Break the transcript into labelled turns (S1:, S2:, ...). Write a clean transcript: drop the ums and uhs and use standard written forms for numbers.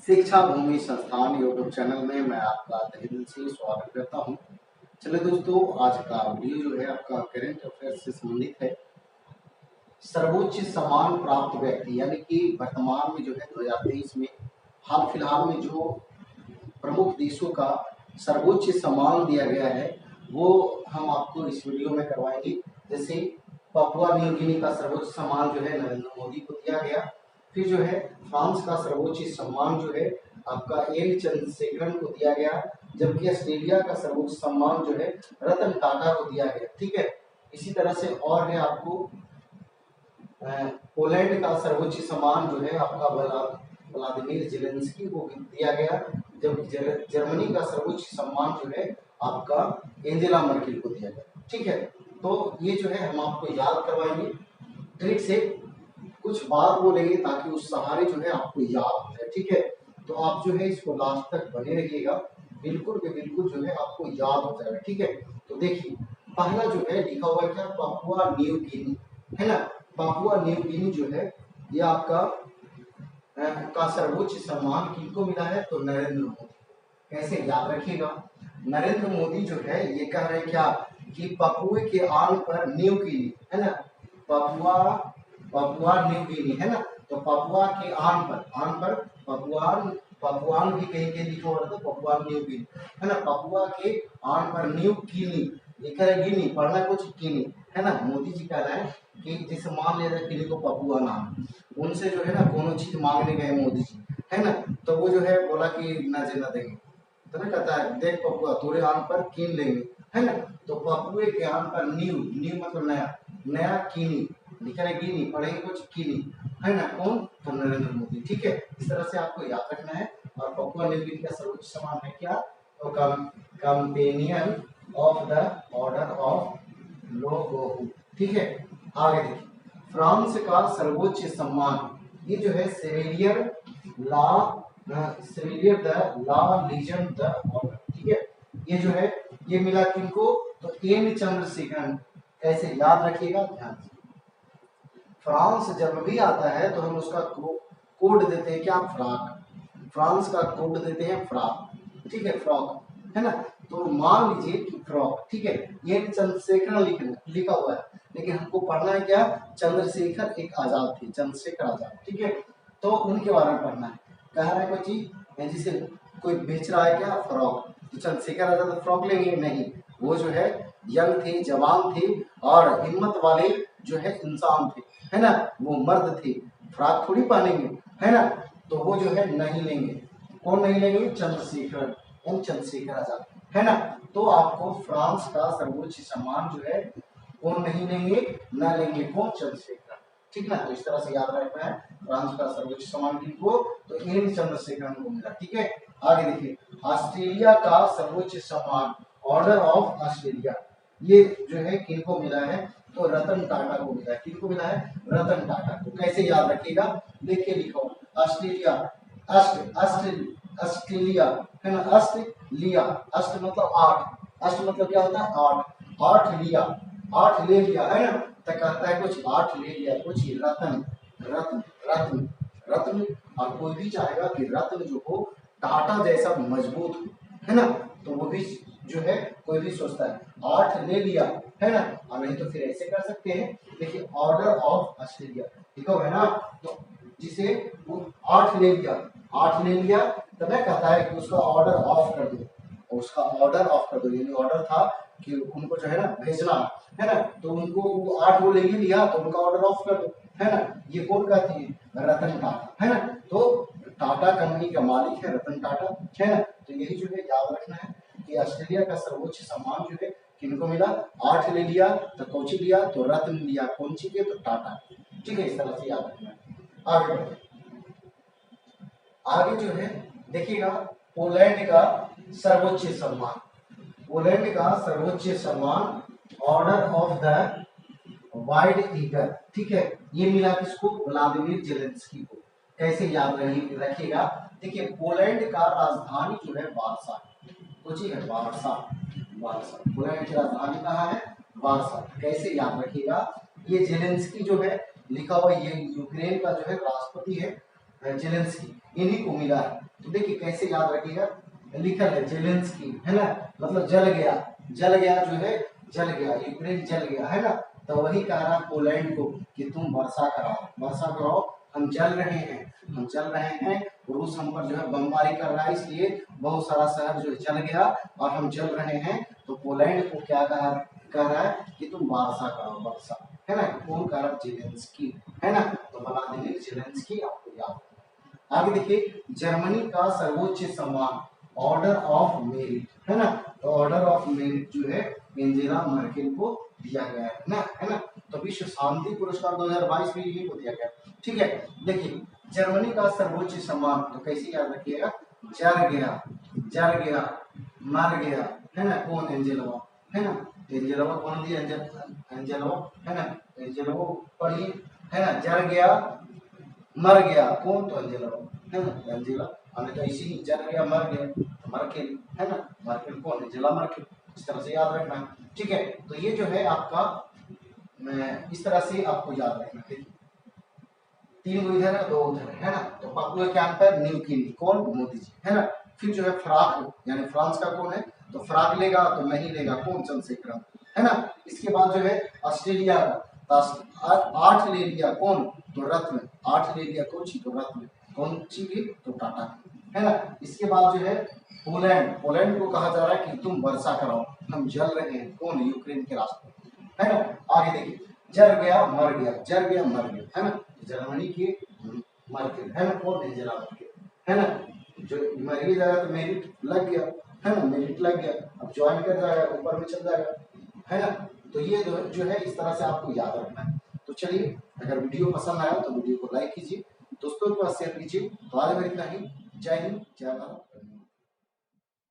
S1: शिक्षा भूमि संस्थान YouTube channel में मैं आपका तहे दिल से स्वागत करता हूं। चलिए दोस्तों, आज का वीडियो जो है आपका करंट अफेयर्स से संबंधित है। सर्वोच्च सम्मान प्राप्त व्यक्ति यानी कि वर्तमान में जो है 2023 में हाल फिलहाल में जो प्रमुख देशों का सर्वोच्च सम्मान दिया गया है वो हम आपको इस वीडियो में करवाएंगे। जैसे पापुआ न्यू गिनी का सर्वोच्च सम्मान जो है नरेंद्र मोदी को दिया गया। फिर जो है फ्रांस का सर्वोच्च सम्मान जो है आपका एल चंद्रशेखरन को दिया गया, जबकि ऑस्ट्रेलिया का सर्वोच्च सम्मान जो है रतन टाटा को दिया गया। ठीक है, इसी तरह से और है आपको पोलैंड का सर्वोच्च सम्मान जो है आपका व्लादिमीर जेलेंस्की को दिया गया, जबकि जर्मनी का सर्वोच्च सम्मान जो है आपका एंजेला मर्केल को दिया गया। ठीक है, तो ये जो है हम आपको याद करवाएंगे, ट्रिक से कुछ बात बोलेंगे ताकि उस सहारे जो है आपको याद हो जाए। ठीक है, तो आप जो है इसको लास्ट तक बने रहिएगा, बिल्कुल के बिल्कुल जो है आपको याद हो जाएगा। ठीक है, तो देखिए पहला जो है लिखा हुआ है क्या, पापुआ न्यू गिनी है ना। पापुआ न्यू गिनी जो है ये आपका का सर्वोच्च सम्मान किनको मिला है, तो नरेंद्र मोदी। कैसे याद रखिएगा, नरेंद्र मोदी जो है ये कह रहे हैं क्या कि पपुए के आन पर न्यू गिनी है ना, पपुआ न्यू गिनी है ना। तो पपुआ के आन पर पपुआन भी कहीं कहीं लिखा हुआ था, पपुआ न्यू गिनी है ना। पपुआ के आन पर न्यू गिनी लिखा है, गिनी पढ़ना कुछ गिनी है ना। मोदी जी कह रहे हैं कि जिसे मान लिया जाए किसी को पपुआ नाम, उनसे जो है ना कोनो चीज मांगने गए मोदी जी है ना, तो वो जो है बोला कि ना देना देंगे, तो ना कहता है देख पपुआ तोरे आन पर कीन लेंगे है ना। तो पपुए के आन पर न्यू मतलब नया कीनी लिखा है, गिनी पढ़ेंगे कुछ कीनी है ना। कौन, तो नरेंद्र मोदी। ठीक है, इस तरह से आपको याद रखना है। और पपुआ न्यू गिनी का सर्वोच्च सम्मान है क्या, तो companion of the order of लोगोहू। ठीक है, आगे देखिए फ्रांस का सर्वोच्च सम्मान ये जो है Chevalier de la Légion d'honneur. ठीक है, ये जो है ये मिला किनको, तो एन चंद्रशेखरन। कैसे याद रखिएगा, ध्यान से। फ्रांस जब भी आता है तो हम उसका कोड देते हैं क्या, फ्राक। फ्रांस का कोड देते हैं फ्राक। ठीक है, फ्रॉक है ना। तो मान लीजिए कि फ्रॉक, ठीक है, ये चंद्रशेखर लिखा हुआ है, लेकिन हमको पढ़ना है क्या, चंद्रशेखर एक आजाद थे, चंद्रशेखर आजाद। ठीक है, तो उनके बारे में पढ़ना है। कह रहा है कोई चीज जिसे कोई बेच रहा है क्या, फ्रॉक, तो चंद्रशेखर आजाद फ्रॉक लेंगे नहीं, वो जो है यंग थे, जवान थे और हिम्मत वाले जो है इंसान थे है ना, वो मर्द थे, फ्रॉक थोड़ी पहनेंगे है ना। तो वो जो है नहीं लेंगे, कौन नहीं लेंगे, चंद्रशेखर चंद्रशेखर आजाद है ना। तो आपको फ्रांस का सर्वोच्च सम्मान जो है कौन नहीं लेंगे, न लेंगे, कौन, चंद्रशेखर। ठीक ना, तो इस तरह से याद रखना है फ्रांस का सर्वोच्च सम्मान किनको, तो एन चंद्रशेखर को मिला। ठीक है, आगे देखिए ऑस्ट्रेलिया का सर्वोच्च सम्मान ऑर्डर ऑफ ऑस्ट्रेलिया ये जो है किनको मिला है, तो रतन टाटा को मिला है। किनको मिला है, रतन टाटा को। कैसे याद रखिएगा, देखिए लिखो ऑस्ट्रेलिया, ऑस्ट्रेलिया है ना, ऑस्ट्रेलिया, अष्ट मतलब आठ, अष्ट मतलब क्या होता है, आठ, आठ लिया, आठ ले लिया है ना। तो कहता है कुछ आठ ले लिया, कुछ रत्न रत्न रत्न रत्न। और कोई भी चाहेगा कि रत्न जो हो टाटा जैसा मजबूत हो है ना, तो वो भी जो है कोई भी सोचता है आठ ले लिया है ना। और नहीं तो फिर ऐसे कर सकते हैं, देखिए ऑर्डर ऑफ ऑस्ट्रेलिया ठीक है ना। तो जिसे वो आठ ले लिया, आठ ले लिया, तब कहता है कि उसका ऑर्डर ऑफ कर दो, और उसका ऑर्डर ऑफ कर दो, यानी ऑर्डर था कि उनको जो है ना भेजना है ना, तो उनको वो आठ वो ले लिया तो उनका ऑर्डर ऑफ कर दो है ना। ये कौन कहती है, रतन टाटा है ना। तो टाटा कंपनी का मालिक है रतन टाटा है ना। तो यही जो है याद रखना है कि ऑस्ट्रेलिया का सर्वोच्च सम्मान जो है किनको मिला, आठ ले लिया तो कौची लिया, तो रत्न लिया, कौन सी के, तो टाटा। ठीक है, इस तरह से याद रखना है। आगे बढ़े, आगे जो है देखिएगा पोलैंड का सर्वोच्च सम्मान, पोलैंड का सर्वोच्च सम्मान order of the wide eagle. ठीक है, ये मिला किसको, व्लादिमीर जेलेंस्की को। कैसे याद रखिएगा, देखिए पोलैंड का राजधानी जो है वार्सा, सोचिए है वार्सा, वार्सा पोलैंड की राजधानी कहाँ है, वार्सा। कैसे याद रखिएगा, ये जेलेंस्की जो है लिखा हुआ, ये यूक्रेन का जो है राष्ट्रपति है, जेलेंस्की, इन्हीं को मिला है। तो देखिए कैसे याद रखिएगा, लिखल है जेलेंस्की, है ना, मतलब जल गया, जल गया जो है, जल गया, यूक्रेन जल गया, है ना। तो वही कह रहा पोलैंड को कि तुम वर्षा कराओ, वर्षा कराओ, हम जल रहे हैं, हम जल रहे हैं, रूस हम पर जो है बमबारी कर रहा है, इसलिए बहुत सारा शहर जो है जल गया और हम जल रहे हैं। तो पोलैंड को क्या कह रहा है कि तुम वर्षा कराओ, वर्षा, है ना। कौन कह रहा है? जेलेंस्की, है ना। तो बना देंगे जेलेंस्की, आपको याद। आगे देखिए, जर्मनी का सर्वोच्च सम्मान ऑर्डर ऑफ मेरिट, है ना। तो ऑर्डर ऑफ मेरिट जो है एंजेला मर्केल को दिया गया है ना, है ना। तो विश्व शांति पुरस्कार 2022 में यही को दिया गया, ठीक है। देखिए जर्मनी का सर्वोच्च सम्मान, तो कैसे याद रखिएगा, जर गया, जर गया, मर गया, है ना, कौन? एंजेला, है ना। एंजेला कौन दिया? एंजेला, है ना। एंजेला पढ़िए, है ना, जर गया, मर गया, कौन? तो एंजेला, है ना, एंजेला। हमें तो इसी जल गया, मर गया, तो मर्केल, है ना, मर्केल कौन? Angela Merkel. इस तरह से याद रखना है, ठीक है। तो ये जो है आपका, इस तरह से आपको याद रखना है। तीन गो इधर है, दो उधर है ना। तो पापुआ कैंपर न्यू गिनी, कौन? मोदी जी, है ना। फिर जो है फ्राक, यानी फ्रांस का कौन है? तो फ्राक लेगा तो नहीं लेगा, कौन? चंद्रशेखर, है ना। इसके बाद जो है ऑस्ट्रेलिया का 8 ले लिया, कौन? तो रत्न, 8 ले लिया, कौन सी? तो रत्न, कौन सी की? तो टाटा, है ना। इसके बाद जो है पोलैंड, पोलैंड को कहा जा रहा है कि तुम वर्षा कराओ, हम जल रहे हैं, कौन? यूक्रेन के रास्ते, है ना। आगे देखिए, जल गया, मर गया, जल गया, मर गया, है ना। जर्मनी की मर्केल, है ना, कौन? एंजेला मर्केल, है ना। जो मर ही जाएगा तो मेरिट लग गया, है ना, मेरिट लग गया, अब ज्वाइन कर जाएगा, ऊपर में चल जाएगा, है ना। तो ये जो है इस तरह से आपको याद रखना है। तो चलिए, अगर वीडियो पसंद आया तो वीडियो को लाइक कीजिए, दोस्तों के पास शेयर कीजिए। तो आज में इतना ही। जय हिंद, जय भारत।